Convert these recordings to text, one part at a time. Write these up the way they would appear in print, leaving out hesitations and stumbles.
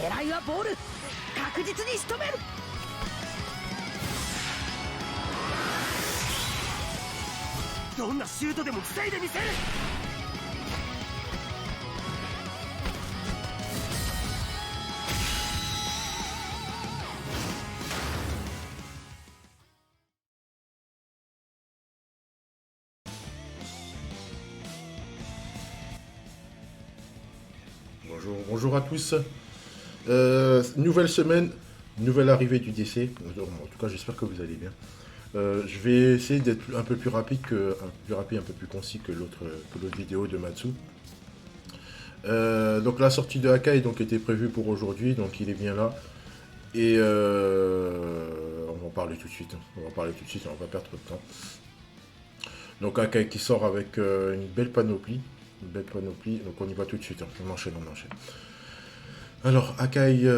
狙いはボール、確実に仕留める。どんなシュートでも防いでみせる。Bonjour à tous. Nouvelle semaine, nouvelle arrivée du DC. En tout cas, j'espère que vous allez bien. Je vais essayer d'être un peu plus rapide, un peu plus concis que l'autre vidéo de Matsu. Donc la sortie de Akai donc était prévue pour aujourd'hui, donc il est bien là. Et on va en parler tout de suite. On va va pas perdre trop de temps. Donc Akai qui sort avec une belle panoplie. Donc on y va tout de suite. On enchaîne. Alors Akai,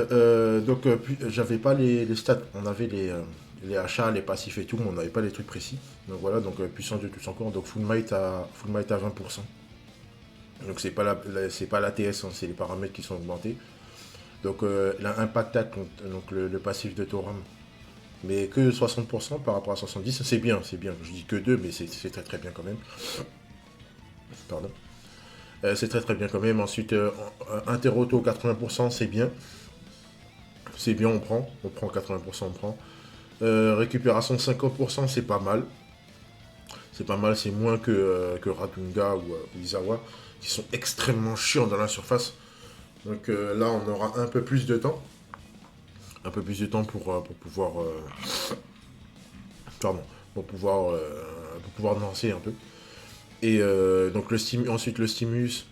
j'avais pas les stats. On avait les achats, les passifs et tout, mais on n'avait pas les trucs précis. Donc voilà, donc puissance de tous encore. Donc full might à 20%. Donc c'est pas la TS, hein, c'est les paramètres qui sont augmentés. Donc l'impact attack, donc le passif de Toram, mais que 60% par rapport à 70, c'est bien. Je dis que 2, mais c'est très bien quand même. Pardon. C'est très bien quand même. Ensuite, Interauto 80%, c'est bien. C'est bien, on prend 80%, on prend. Récupération 50%, c'est pas mal. C'est moins que Radunga ou Izawa, qui sont extrêmement chiants dans la surface. Donc là, on aura un peu plus de temps. Pour pouvoir lancer un peu. Et donc ensuite le stimulus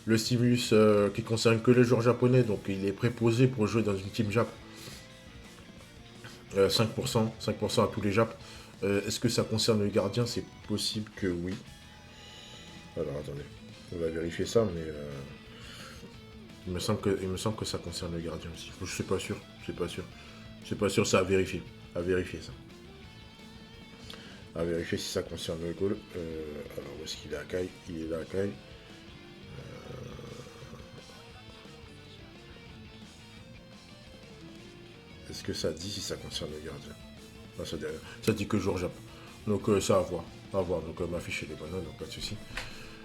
qui concerne que les joueurs japonais, donc il est préposé pour jouer dans une team Jap. 5% à tous les Japs. Est-ce que ça concerne le gardien? C'est possible que oui. Alors attendez, on va vérifier ça, mais il me semble que ça concerne le gardien aussi. Je suis pas sûr. C'est à vérifier. À vérifier ça. À vérifier si ça concerne le goal. Alors où est-ce qu'il est, Akai? Il est là, Akai. Est-ce que ça dit si ça concerne le gardien? Ah, ça dit que jour Jap. Donc ça à voir. Donc ma fiche est bonne, donc pas de souci.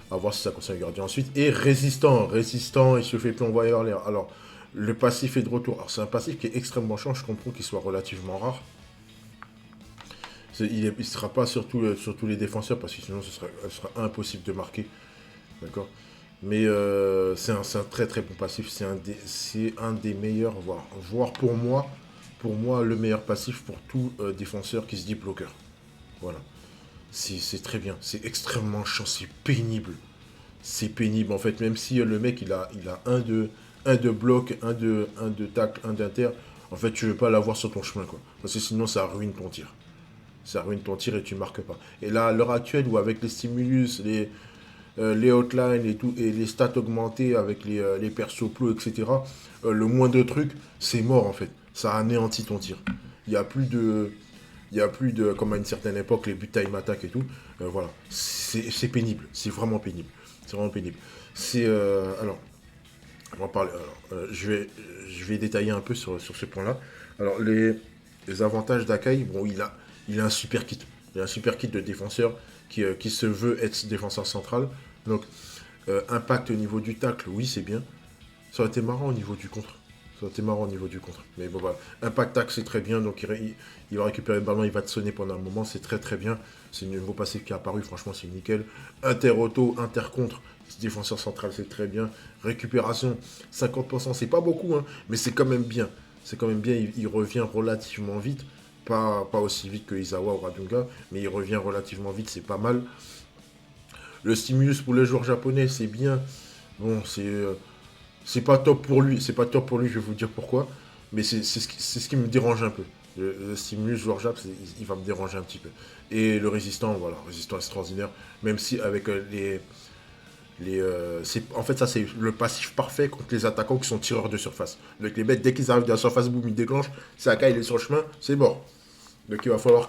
À voir si ça concerne le gardien ensuite. Et résistant, il se fait plus envoyer en l'air. Alors, le passif est de retour. Alors c'est un passif qui est extrêmement chiant, je comprends qu'il soit relativement rare. Il ne sera pas sur tous les défenseurs parce que sinon ce sera impossible de marquer. D'accord. Mais c'est un très très bon passif. C'est un des meilleurs, voire pour moi le meilleur passif pour tout défenseur qui se dit bloqueur. Voilà. C'est très bien. C'est extrêmement chiant. C'est pénible. En fait. Même si le mec il a un de bloc, un de tacle, un d'inter. En fait tu veux pas l'avoir sur ton chemin quoi. Parce que sinon ça ruine ton tir. Et tu marques pas. Et là, à l'heure actuelle, où avec les stimulus, les hotlines et tout, et les stats augmentées avec les persos plots, etc., le moindre truc, c'est mort en fait. Ça anéantit ton tir. Il n'y a plus de, comme à une certaine époque, les buts time attack et tout. Voilà. C'est pénible. C'est vraiment pénible. Alors, on va parler. Alors, je vais détailler un peu sur ce point-là. Alors, les avantages d'Akai, bon, il a un super kit. Il a un super kit de défenseur qui se veut être défenseur central. Donc, impact au niveau du tacle, oui, c'est bien. Ça aurait été marrant au niveau du contre. Mais bon, voilà. Impact tacle, c'est très bien. Donc, il va récupérer le ballon, il va te sonner pendant un moment. C'est très, très bien. C'est un nouveau passif qui est apparu. Franchement, c'est nickel. Inter-auto, inter-contre. Défenseur central, c'est très bien. Récupération, 50%. C'est pas beaucoup, hein, mais c'est quand même bien. Il revient relativement vite. Pas aussi vite que Izawa ou Radunga, mais il revient relativement vite, c'est pas mal. Le stimulus pour les joueurs japonais, c'est bien. Bon, c'est pas top pour lui, je vais vous dire pourquoi. Mais c'est ce qui me dérange un peu. Le stimulus joueur jap, il va me déranger un petit peu. Et le résistant, voilà, résistant extraordinaire. Même si avec en fait, ça c'est le passif parfait contre les attaquants qui sont tireurs de surface. Donc les mecs, dès qu'ils arrivent dans la surface, boum, ils déclenchent. C'est Akai, il est sur le chemin, c'est mort. Donc il va falloir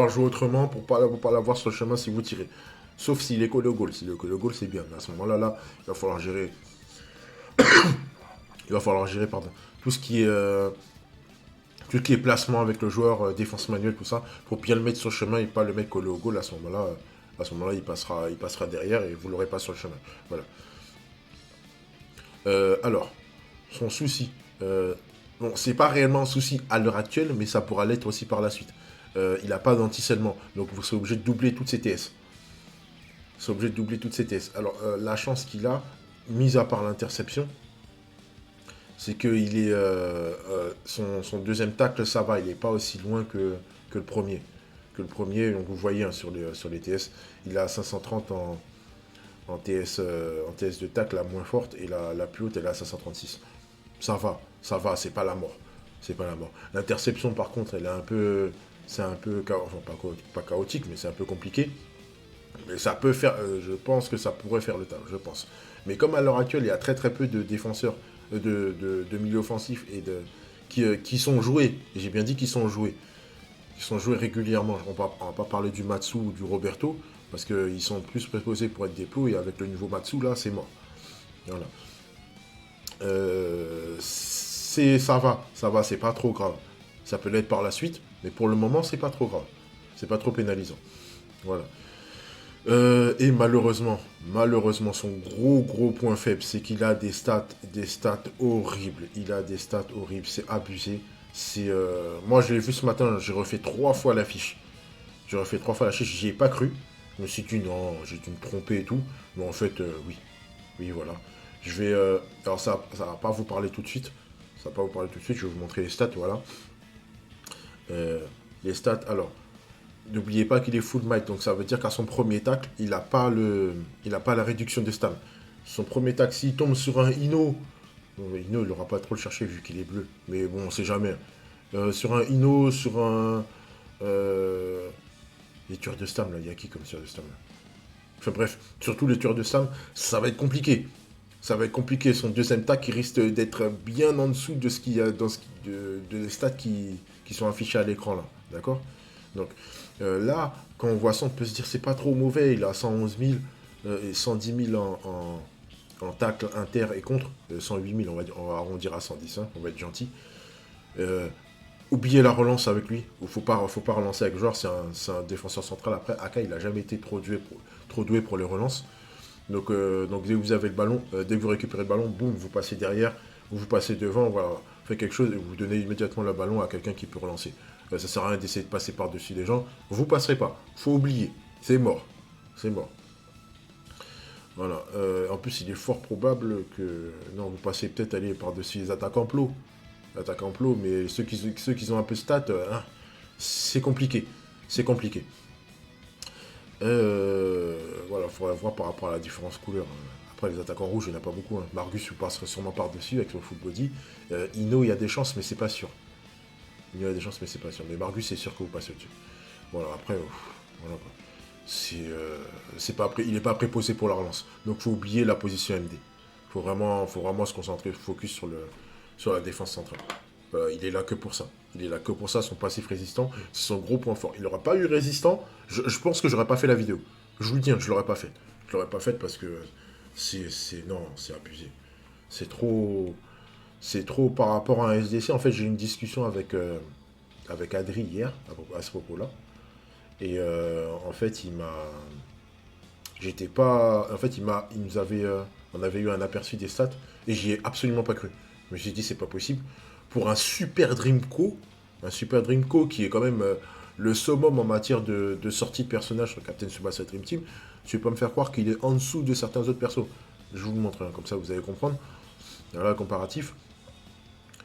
jouer autrement pour pas l'avoir sur le chemin si vous tirez. Sauf s'il est collé au goal. S'il est collé au goal, c'est bien. Mais à ce moment-là, il va falloir gérer. Il va falloir gérer, pardon, tout ce qui est placement avec le joueur, défense manuelle, tout ça, pour bien le mettre sur le chemin et pas le mettre collé au goal. À ce moment-là, il passera derrière et vous l'aurez pas sur le chemin. Voilà. Alors, son souci, bon, c'est pas réellement un souci à l'heure actuelle, mais ça pourra l'être aussi par la suite. Il n'a pas d'anti-scellement, donc vous serez obligé de doubler toutes ses TS. C'est obligé de doubler toutes ses TS. Alors, la chance qu'il a, mise à part l'interception, c'est que son deuxième tacle, ça va, il n'est pas aussi loin que le premier. Donc vous voyez hein, sur les TS, il a 530 en TS de tacle la moins forte, et la plus haute, elle est à 536. Ça va, c'est pas la mort. C'est pas la mort. L'interception, par contre, elle est c'est un peu, enfin, pas chaotique, mais c'est un peu compliqué. Mais ça peut faire, je pense que ça pourrait faire le taf, je pense. Mais comme à l'heure actuelle, il y a très très peu de défenseurs, de milieux offensifs qui sont joués, et j'ai bien dit qu'ils sont joués régulièrement. On va pas parler du Matsu ou du Roberto, parce qu'ils sont plus préposés pour être des pros, et avec le niveau Matsu, là, c'est mort. Voilà. Ça va, c'est pas trop grave. Ça peut l'être par la suite, mais pour le moment, c'est pas trop grave. C'est pas trop pénalisant. Voilà. Et malheureusement, son gros point faible, c'est qu'il a des stats horribles. C'est abusé. Moi, je l'ai vu ce matin, j'ai refait 3 fois l'affiche. J'y ai pas cru. Je me suis dit, non, j'ai dû me tromper et tout. Mais en fait, oui. Oui, voilà. Alors, ça va pas vous parler tout de suite. Je vais vous montrer les stats, voilà. Les stats, alors. N'oubliez pas qu'il est full might, donc ça veut dire qu'à son premier tacle, il n'a pas la réduction de stam. Son premier tacle, s'il tombe sur un Ino, bon, Ino, il n'aura pas trop le chercher vu qu'il est bleu, mais bon, on sait jamais. Sur un Ino, sur un... les tueurs de stam, là, il y a qui comme tueur de stam là? Enfin bref, surtout les tueurs de stam, ça va être compliqué. Son deuxième tacle, il risque d'être bien en dessous de ce qu'il y a de les stats qui sont affichés à l'écran, là, d'accord? Donc là, quand on voit ça, on peut se dire c'est pas trop mauvais. Il a 111 000 et 110 000 en tacle inter et contre. 108 000, on va arrondir à 110, hein, on va être gentil. Oubliez la relance avec lui. Il faut pas relancer avec le joueur, c'est un défenseur central. Après, Aka, il a jamais été trop doué pour les relances. Donc dès que vous avez le ballon, dès que vous récupérez le ballon, boum, vous passez derrière, vous passez devant, voilà, faites quelque chose et vous donnez immédiatement le ballon à quelqu'un qui peut relancer. Ça sert à rien d'essayer de passer par-dessus les gens. Vous passerez pas. Faut oublier. C'est mort. Voilà. En plus, il est fort probable que... Non, vous passez peut-être aller par-dessus les attaquants plots. Mais ceux qui ont un peu de stats, hein, c'est compliqué. Voilà, il faudra voir par rapport à la différence couleur. Après, les attaquants rouges, il n'y en a pas beaucoup. Hein. Margus, vous passerez sûrement par-dessus avec son full body. Ino, il y a des chances, mais c'est pas sûr. Mais Margus, c'est sûr que vous passez au-dessus. Voilà, après, voilà quoi. Il n'est pas préposé pour la relance. Donc, faut oublier la position MD. Faut vraiment se concentrer, focus sur la défense centrale. Il est là que pour ça. Son passif résistant, c'est son gros point fort. Il n'aurait pas eu résistant, je pense que j'aurais pas fait la vidéo. Je vous le dis, je l'aurais pas fait. Je l'aurais pas fait parce que c'est abusé. C'est trop par rapport à un SDC. En fait, j'ai eu une discussion avec Adri hier à ce propos-là. Et en fait, on avait eu un aperçu des stats et j'y ai absolument pas cru. Je me suis dit, c'est pas possible. Pour un super Dreamco qui est quand même le summum en matière de sortie de personnages sur Captain Tsubasa Dream Team, tu peux pas me faire croire qu'il est en dessous de certains autres persos. Je vous le montre, hein, comme ça vous allez comprendre. Voilà le comparatif.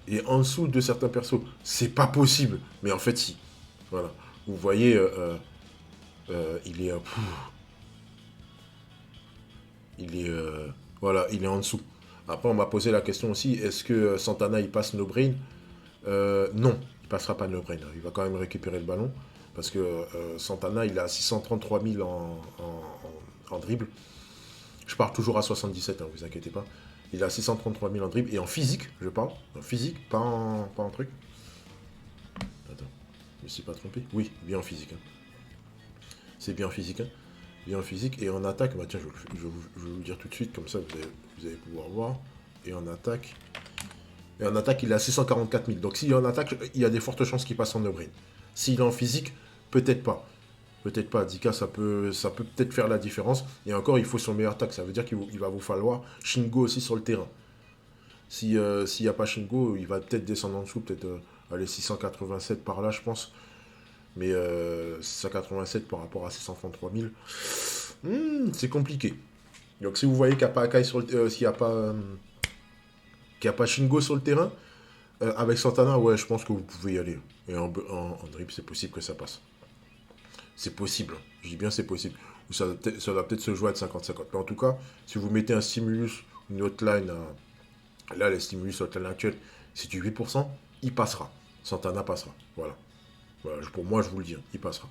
Et en dessous de certains persos, c'est pas possible. Mais en fait, si. Voilà. Vous voyez, voilà, il est en dessous. Après, on m'a posé la question aussi, est-ce que Santana, il passe no brain? Non, il passera pas no brain. Il va quand même récupérer le ballon. Parce que Santana, il a 633 000 en dribble. Je pars toujours à 77, hein, vous inquiétez pas. Il a 633 000 en dribble. Et en physique, je parle. En physique, pas en truc. Attends, je me suis pas trompé. Oui, bien en physique. Hein. C'est bien en physique. Hein. Bien en physique. Et en attaque, bah tiens, je vais vous le dire tout de suite. Comme ça, vous allez pouvoir voir. Et en attaque, Et en attaque, il est à 644 000. Donc s'il est en attaque, il y a des fortes chances qu'il passe en no-brain. S'il est en physique, peut-être pas. Peut-être pas. 10K, ça peut peut-être faire la différence. Et encore, il faut son meilleur attaque. Ça veut dire qu'il va vous falloir Shingo aussi sur le terrain. S'il n'y a pas Shingo, il va peut-être descendre en dessous. Peut-être aller 687 par là, je pense. Mais 687 par rapport à 633 000, c'est compliqué. Donc si vous voyez qu'il n'y a pas Akai sur le, s'il n'y a pas qu'il n'y a pas Shingo sur le terrain, avec Santana, ouais, je pense que vous pouvez y aller. Et en drip, c'est possible que ça passe. C'est possible. Je dis bien c'est possible. Ça doit peut-être se jouer à 50-50. Mais en tout cas, si vous mettez un stimulus, une hotline, là, les stimulus hotline actuels, c'est du 8%, il passera. Santana passera. Voilà. Voilà, pour moi, je vous le dis, hein, il passera.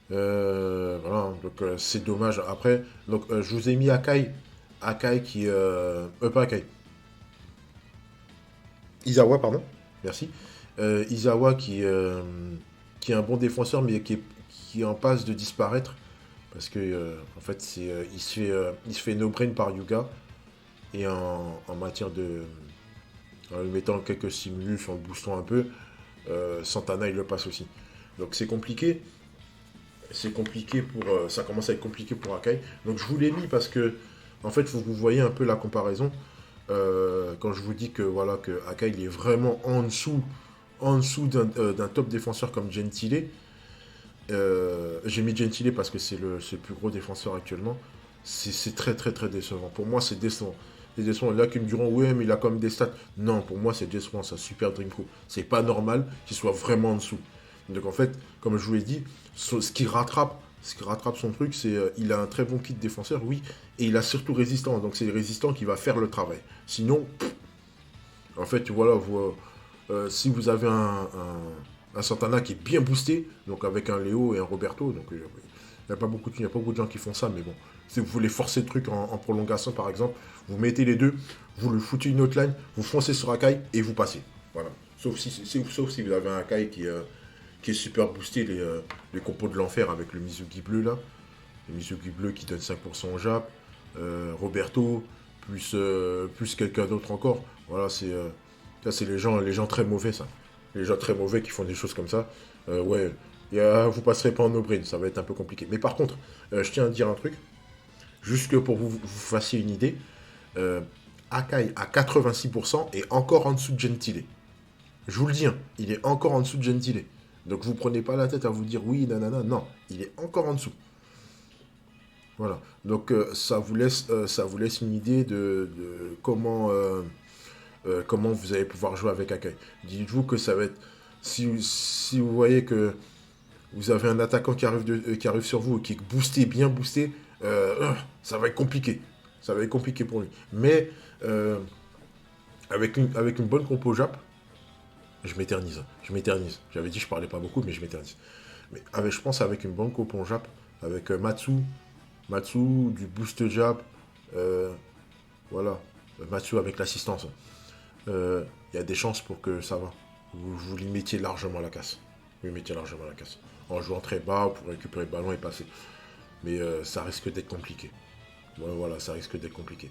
Voilà, donc c'est dommage. Après, donc, je vous ai mis Akai. Akai qui... pas Akai. Izawa, pardon. Merci. Izawa qui est un bon défenseur, mais qui est en passe de disparaître. Parce que, en fait, il se fait no-brain par Yuga. Et en matière de... En lui mettant quelques stimulus, en le boostant un peu, Santana, il le passe aussi. Donc c'est compliqué. C'est compliqué pour... ça commence à être compliqué pour Akai. Donc je vous l'ai mis parce que, en fait, vous voyez un peu la comparaison. Quand je vous dis que, voilà, que Akai, il est vraiment en dessous d'un top défenseur comme Gentile. J'ai mis Gentile parce que c'est le plus gros défenseur actuellement. C'est très très très décevant. Pour moi, c'est décevant. C'est décevant. Là, qui me diront, ouais, mais il a quand même des stats. Non, pour moi, c'est décevant. C'est un super Dreamco. C'est pas normal qu'il soit vraiment en dessous. Donc, en fait, comme je vous l'ai dit, ce qui rattrape son truc, c'est il a un très bon kit défenseur, oui, et il a surtout résistant. Donc, c'est le résistant qui va faire le travail. Sinon, en fait, voilà, si vous avez un Santana qui est bien boosté, donc avec un Léo et un Roberto, donc il n'y a pas beaucoup de gens qui font ça, mais bon, si vous voulez forcer le truc en prolongation par exemple, vous mettez les deux, vous le foutez une autre line, vous foncez sur Akai et vous passez. Voilà. Sauf si vous avez un Akai qui est super boosté, les compos de l'enfer avec le Mizugi bleu là, le Mizugi bleu qui donne 5% au Jap, Roberto, plus quelqu'un d'autre encore. Voilà, ça c'est les gens très mauvais ça. Les gens très mauvais qui font des choses comme ça, ouais, vous passerez pas en no-brain, ça va être un peu compliqué. Mais par contre, je tiens à dire un truc, juste que pour vous fassiez une idée, Akai à 86% est encore en dessous de Gentile. Je vous le dis, hein, il est encore en dessous de Gentile. Donc vous prenez pas la tête à vous dire oui, nanana, non, il est encore en dessous. Voilà. Donc ça vous laisse une idée de comment vous allez pouvoir jouer avec Akai. Dites-vous que ça va être... Si vous voyez que vous avez un attaquant qui arrive sur vous et qui est boosté, bien boosté, ça va être compliqué. Ça va être compliqué pour lui. Mais avec une bonne compo Jap, je m'éternise. J'avais dit que je parlais pas beaucoup, mais je m'éternise. Mais je pense avec une bonne compo Jap, avec Matsu, du boost Jap, voilà. Matsu avec l'assistance. Il y a des chances pour que ça va. Vous lui mettiez largement la casse. En jouant très bas pour récupérer le ballon et passer. Mais ça risque d'être compliqué. Voilà, ça risque d'être compliqué.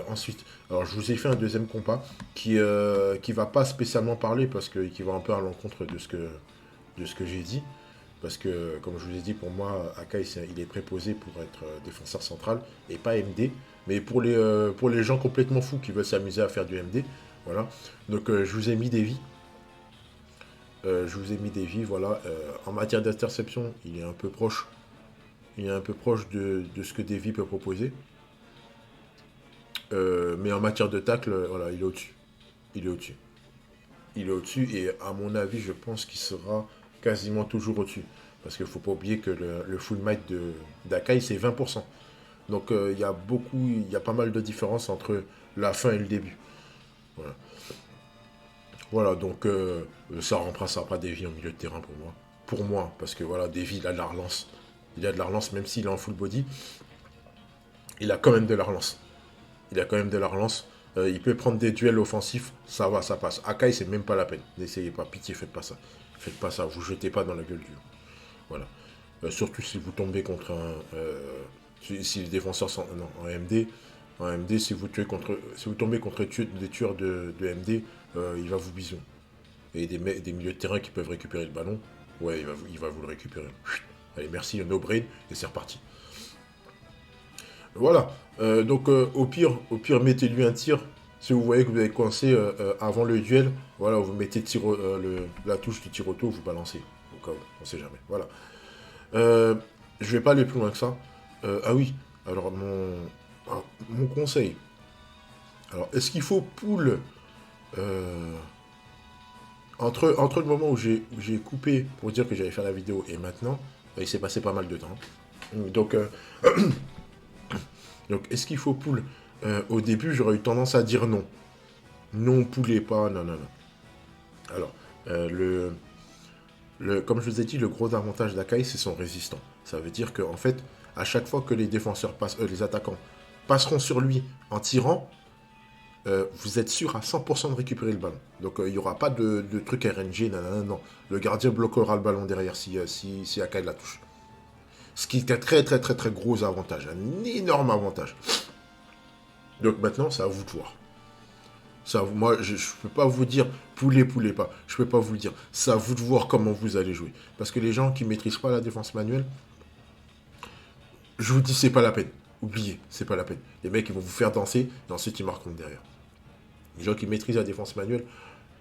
Ensuite, alors je vous ai fait un deuxième compas qui va pas spécialement parler parce qui va un peu à l'encontre de ce que j'ai dit. Parce que, comme je vous ai dit, pour moi, Akai, il est préposé pour être défenseur central et pas MD. Mais pour les gens complètement fous qui veulent s'amuser à faire du MD, voilà. Donc, je vous ai mis des vies. Voilà. En matière d'interception, il est un peu proche. Il est un peu proche de ce que Davy peut proposer. Mais en matière de tacle, voilà, il est au-dessus. Il est au-dessus et à mon avis, je pense qu'il sera quasiment toujours au-dessus. Parce qu'il ne faut pas oublier que le full might d'Akai, c'est 20%. Donc il y a pas mal de différence entre la fin et le début. Voilà, donc ça remplacera pas Davy en milieu de terrain pour moi. Pour moi, parce que voilà, Davy, il a de la relance. Même s'il est en full body. Il a quand même de la relance. Il peut prendre des duels offensifs, ça va, ça passe. Akai, c'est même pas la peine. N'essayez pas, pitié, faites pas ça. Vous jetez pas dans la gueule du loup. Voilà. Surtout si vous tombez contre si les défenseurs sont en MD, En MD, si vous tombez contre des tueurs de MD, il va vous bison. Et des milieux de terrain qui peuvent récupérer le ballon, ouais, il va vous le récupérer. Allez, merci, no brain, et c'est reparti. Voilà. Donc, mettez-lui un tir. Si vous voyez que vous avez coincé avant le duel, voilà, vous mettez la touche du tir auto, vous balancez. Au cas où, on sait jamais. Voilà. Je vais pas aller plus loin que ça. Ah oui, alors mon conseil. Alors, est-ce qu'il faut pool entre le moment où j'ai coupé pour dire que j'allais faire la vidéo et maintenant, il s'est passé pas mal de temps. Donc, donc est-ce qu'il faut pool au début, j'aurais eu tendance à dire non. Non, poulez pas, non, non, non. Alors, comme je vous ai dit, le gros avantage d'Akai, c'est son résistant. Ça veut dire qu'en fait, à chaque fois que les défenseurs passent, les attaquants passeront sur lui en tirant, vous êtes sûr à 100% de récupérer le ballon. Donc il n'y aura pas de truc RNG, non. Le gardien bloquera le ballon derrière si Akai la touche. Ce qui est un très très très très gros avantage, un énorme avantage. Donc maintenant, c'est à vous de voir. Moi, je ne peux pas vous dire poulez pas. Je ne peux pas vous le dire. C'est à vous de voir comment vous allez jouer. Parce que les gens qui ne maîtrisent pas la défense manuelle, je vous dis, c'est pas la peine. Oubliez, c'est pas la peine. Les mecs, ils vont vous faire danser et ensuite ils marqueront derrière. Les gens qui maîtrisent la défense manuelle,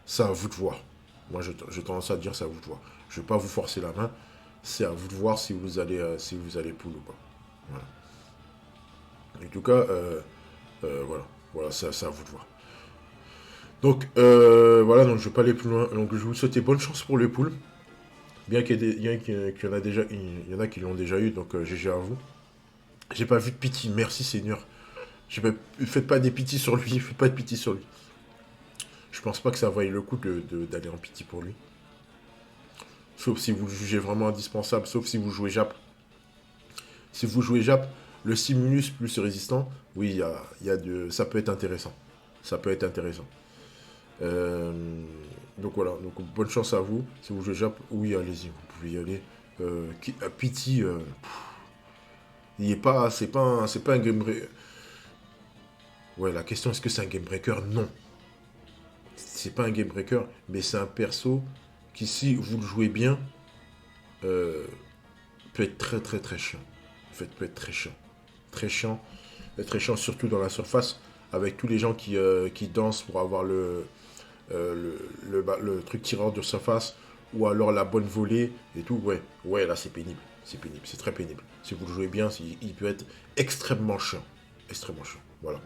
c'est à vous de voir. Moi, j'ai tendance à dire, c'est à vous de voir. Je ne vais pas vous forcer la main. C'est à vous de voir si vous allez poule ou pas. Voilà. En tout cas, voilà, c'est à vous de voir. Donc, voilà, donc je ne vais pas aller plus loin. Donc, je vous souhaite bonne chance pour les poules. Bien qu'il y en a déjà, il y en a qui l'ont déjà eu, donc GG à vous. J'ai pas vu de pitié, merci Seigneur. Faites pas des pitiés sur lui, faites pas de pitié sur lui. Je pense pas que ça vaille le coup d'aller en pitié pour lui. Sauf si vous le jugez vraiment indispensable, sauf si vous jouez Jap. Si vous jouez Jap, le Simulus plus résistant, oui, ça peut être intéressant. Ça peut être intéressant. Donc voilà, donc bonne chance à vous. Si vous jouez Jap, oui, allez-y, vous pouvez y aller. Pity, il est pas, c'est pas un game breaker. Ouais, la question est-ce que c'est un game breaker? Non. C'est pas un game breaker, mais c'est un perso qui, si vous le jouez bien, peut être très très très chiant. En fait, peut être très chiant. Très chiant. Très chiant, surtout dans la surface, avec tous les gens qui dansent pour avoir le truc tireur de surface, ou alors la bonne volée et tout. Ouais, là c'est pénible. C'est pénible, c'est très pénible. Si vous le jouez bien, il peut être extrêmement chiant. Extrêmement chiant. Voilà.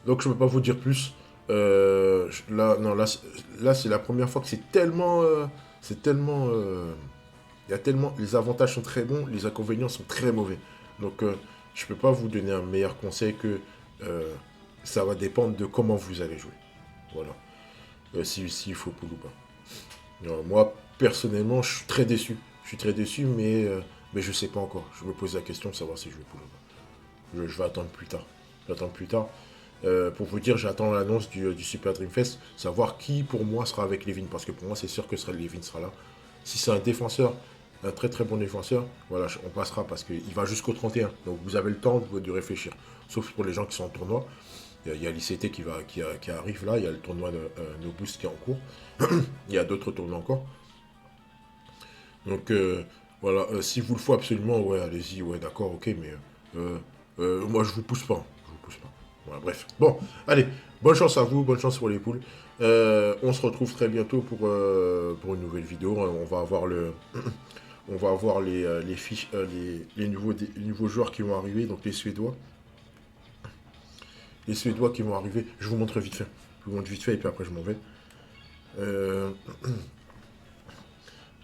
Donc je ne peux pas vous dire plus. Là c'est la première fois que c'est tellement. Il y a tellement. Les avantages sont très bons, les inconvénients sont très mauvais. Donc je ne peux pas vous donner un meilleur conseil que ça va dépendre de comment vous allez jouer. Voilà. S'il faut poule ou pas. Moi, personnellement, je suis très déçu. Mais je ne sais pas encore. Je me pose la question de savoir si je vais poule ou pas. Je vais attendre plus tard. Pour vous dire, j'attends l'annonce du Super Dream Fest, savoir qui pour moi sera avec Levin. Parce que pour moi, c'est sûr que Levin sera là. Si c'est un défenseur, un très très bon défenseur, voilà, on passera parce qu'il va jusqu'au 31. Donc vous avez le temps de réfléchir. Sauf pour les gens qui sont en tournoi. Il y a l'ICT qui arrive là, il y a le tournoi de No Boost qui est en cours. Il y a d'autres tournois encore. Donc voilà, si vous le faut absolument, ouais, allez-y, ouais, d'accord, ok, mais moi je vous pousse pas. Voilà, bref. Bon, allez, bonne chance à vous, bonne chance pour les poules. On se retrouve très bientôt pour une nouvelle vidéo. On va avoir les fiches, les nouveaux joueurs qui vont arriver, donc les Suédois. Les Suédois qui vont arriver. Je vous montre vite fait. Et puis après je m'en vais.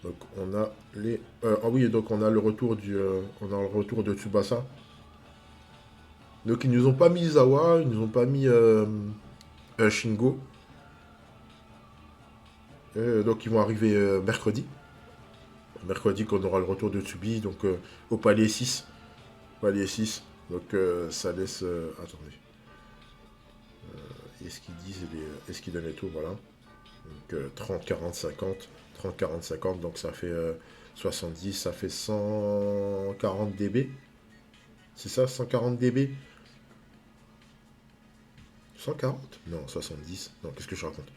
Donc on a les. Oui, donc on a le retour de Tsubasa. Donc ils nous ont pas mis Izawa, ils nous ont pas mis Shingo. Donc ils vont arriver mercredi. Mercredi qu'on aura le retour de Tsubi, donc au palier 6. Donc ça laisse. Attendez. Est-ce qu'ils disent est-ce qu'ils donnent les taux, voilà. Donc 30, 40, 50. 30, 40, 50, donc ça fait 70, ça fait 140 dB. C'est ça, 140 dB 140? Non, 70. Non, qu'est-ce que je raconte?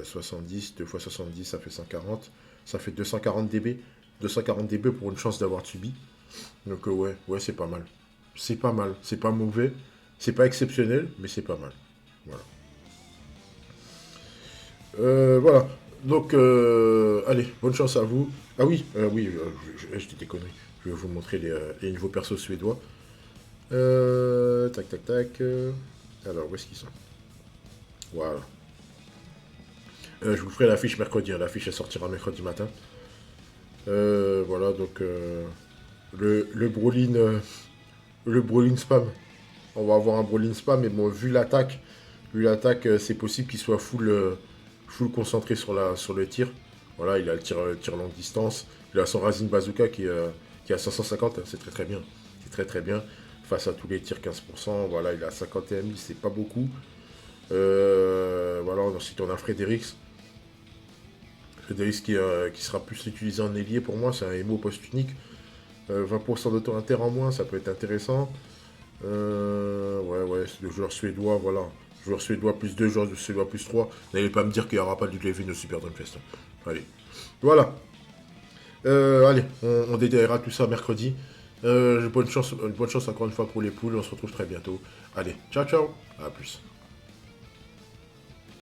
70, 2 fois 70, ça fait 140. Ça fait 240 dB. 240 dB pour une chance d'avoir subi. Donc ouais, ouais, c'est pas mal. C'est pas mal. C'est pas mauvais. C'est pas exceptionnel, mais c'est pas mal. Voilà. Voilà. Donc, allez, bonne chance à vous. Ah oui, oui, je dis des conneries. Je vais vous montrer les nouveaux persos suédois. Tac, tac, tac. Alors, où est-ce qu'ils sont? Voilà. Je vous ferai l'affiche mercredi. Hein. L'affiche, elle sortira mercredi matin. Voilà, donc, le Brolin, le Brolin spam. On va avoir un Brolin spam, mais bon, vu l'attaque, c'est possible qu'il soit full concentré sur le tir. Voilà, il a tir longue distance. Il a son Razin Bazooka qui est à 550, hein, c'est très très bien. C'est très très bien. Face à tous les tirs 15%, voilà, il a 51 000, c'est pas beaucoup. Voilà, ensuite on a Fredericks. Fredericks qui sera plus utilisé en ailier pour moi, c'est un émo post-unique. 20% d'auto-inter en moins, ça peut être intéressant. Ouais, le joueur suédois, voilà. Joueur suédois plus 2, joueur suédois plus 3. N'allez pas me dire qu'il n'y aura pas du Levin au Super Dreamfest. Allez. Voilà. Allez, on détaillera tout ça mercredi. Bonne chance encore une fois pour les poules. On se retrouve très bientôt. Allez, ciao, ciao. À plus.